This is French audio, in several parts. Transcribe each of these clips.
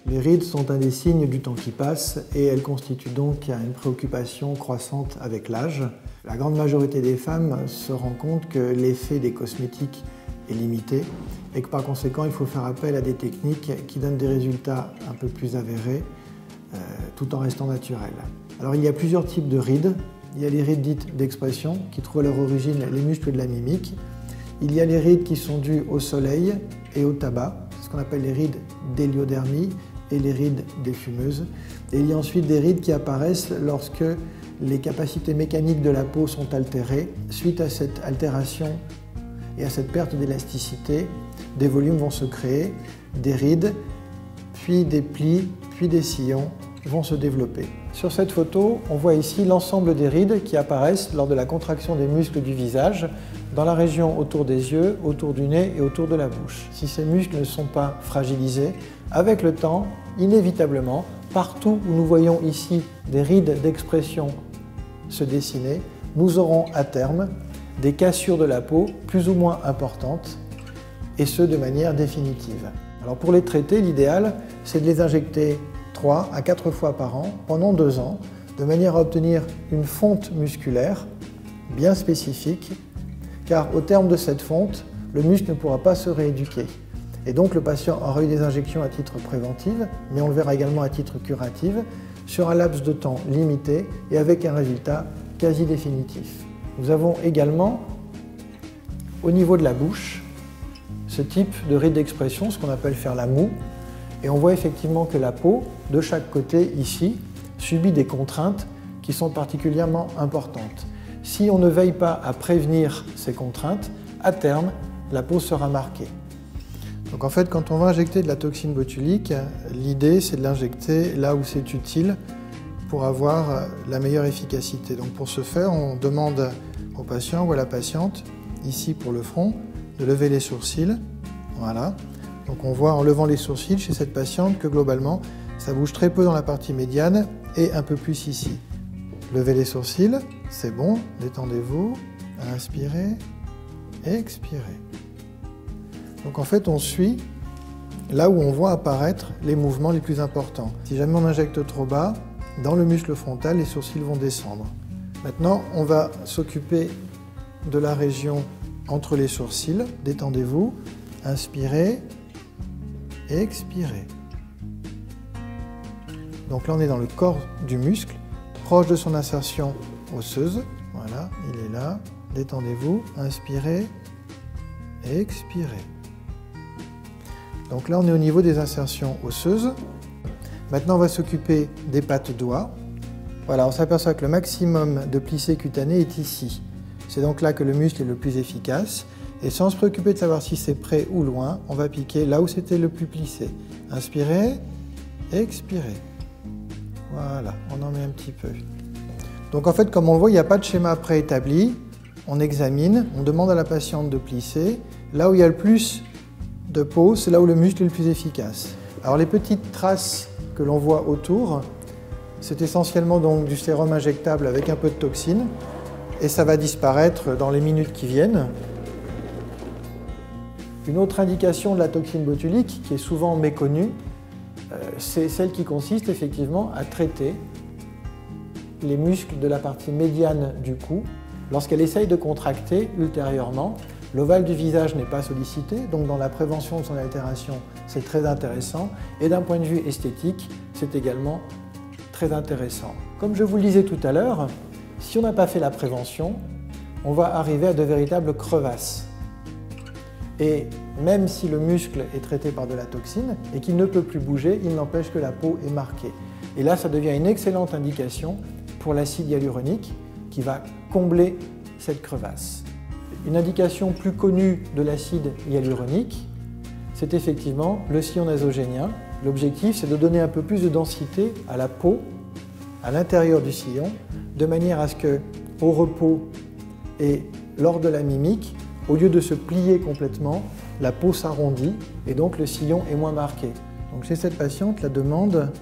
Les rides sont un des signes du temps qui passe et elles constituent donc une préoccupation croissante avec l'âge. La grande majorité des femmes se rend compte que l'effet des cosmétiques est limité et que par conséquent il faut faire appel à des techniques qui donnent des résultats un peu plus avérés tout en restant naturels. Alors il y a plusieurs types de rides. Il y a les rides dites d'expression qui trouvent à leur origine les muscles de la mimique. Il y a les rides qui sont dues au soleil et au tabac, c'est ce qu'on appelle les rides d'héliodermie et les rides diffumeuses. Et il y a ensuite des rides qui apparaissent lorsque les capacités mécaniques de la peau sont altérées. Suite à cette altération et à cette perte d'élasticité, des volumes vont se créer, des rides, puis des plis, puis des sillons vont se développer. Sur cette photo, on voit ici l'ensemble des rides qui apparaissent lors de la contraction des muscles du visage dans la région autour des yeux, autour du nez et autour de la bouche. Si ces muscles ne sont pas fragilisés, avec le temps, inévitablement, partout où nous voyons ici des rides d'expression se dessiner, nous aurons à terme des cassures de la peau plus ou moins importantes, et ce de manière définitive. Alors pour les traiter, l'idéal, c'est de les injecter 3 à 4 fois par an pendant 2 ans, de manière à obtenir une fonte musculaire bien spécifique, car au terme de cette fonte, le muscle ne pourra pas se rééduquer. Et donc le patient aura eu des injections à titre préventif, mais on le verra également à titre curatif, sur un laps de temps limité et avec un résultat quasi définitif. Nous avons également, au niveau de la bouche, ce type de ride d'expression, ce qu'on appelle faire la moue, et on voit effectivement que la peau, de chaque côté ici, subit des contraintes qui sont particulièrement importantes. Si on ne veille pas à prévenir ces contraintes, à terme, la peau sera marquée. Donc en fait, quand on va injecter de la toxine botulique, l'idée c'est de l'injecter là où c'est utile pour avoir la meilleure efficacité. Donc pour ce faire, on demande au patient ou à la patiente, ici pour le front, de lever les sourcils. Voilà. Donc on voit en levant les sourcils chez cette patiente que globalement, ça bouge très peu dans la partie médiane et un peu plus ici. Levez les sourcils, c'est bon, détendez-vous, inspirez, expirez. Donc en fait, on suit là où on voit apparaître les mouvements les plus importants. Si jamais on injecte trop bas, dans le muscle frontal, les sourcils vont descendre. Maintenant, on va s'occuper de la région entre les sourcils. Détendez-vous, inspirez, expirez. Donc là, on est dans le corps du muscle, proche de son insertion osseuse. Voilà, il est là. Détendez-vous, inspirez, expirez. Donc là, on est au niveau des insertions osseuses. Maintenant, on va s'occuper des pattes doigts. Voilà, on s'aperçoit que le maximum de plissé cutané est ici. C'est donc là que le muscle est le plus efficace. Et sans se préoccuper de savoir si c'est près ou loin, on va piquer là où c'était le plus plissé. Inspirez, expirez. Voilà, on en met un petit peu. Donc en fait, comme on le voit, il n'y a pas de schéma préétabli. On examine, on demande à la patiente de plisser. Là où il y a le plus de peau, c'est là où le muscle est le plus efficace. Alors les petites traces que l'on voit autour, c'est essentiellement donc du sérum injectable avec un peu de toxine. Et ça va disparaître dans les minutes qui viennent. Une autre indication de la toxine botulique, qui est souvent méconnue, c'est celle qui consiste effectivement à traiter les muscles de la partie médiane du cou. Lorsqu'elle essaye de contracter ultérieurement, l'ovale du visage n'est pas sollicité, donc dans la prévention de son altération, c'est très intéressant. Et d'un point de vue esthétique, c'est également très intéressant. Comme je vous le disais tout à l'heure, si on n'a pas fait la prévention, on va arriver à de véritables crevasses. Et même si le muscle est traité par de la toxine et qu'il ne peut plus bouger, il n'empêche que la peau est marquée. Et là, ça devient une excellente indication pour l'acide hyaluronique qui va combler cette crevasse. Une indication plus connue de l'acide hyaluronique, c'est effectivement le sillon nasogénien. L'objectif, c'est de donner un peu plus de densité à la peau, à l'intérieur du sillon, de manière à ce que, au repos et lors de la mimique, au lieu de se plier complètement, la peau s'arrondit et donc le sillon est moins marqué. Donc chez cette patiente, la demande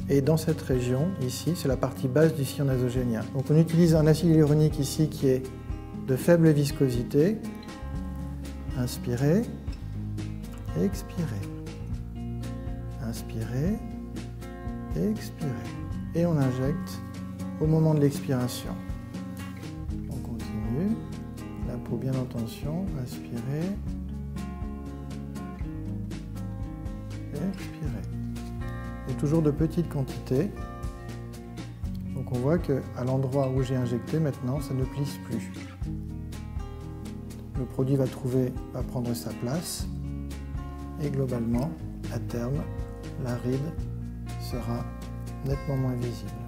est dans cette région, ici, c'est la partie basse du sillon nasogénien. Donc on utilise un acide hyaluronique ici qui est de faible viscosité. Inspirez, expirez. Inspirez, expirez. Et on injecte au moment de l'expiration. On continue, la peau bien en tension, inspirez, expirez. Et toujours de petites quantités. Donc on voit qu'à l'endroit où j'ai injecté, maintenant, ça ne plisse plus. Le produit va prendre sa place et globalement, à terme, la ride sera nettement moins visible.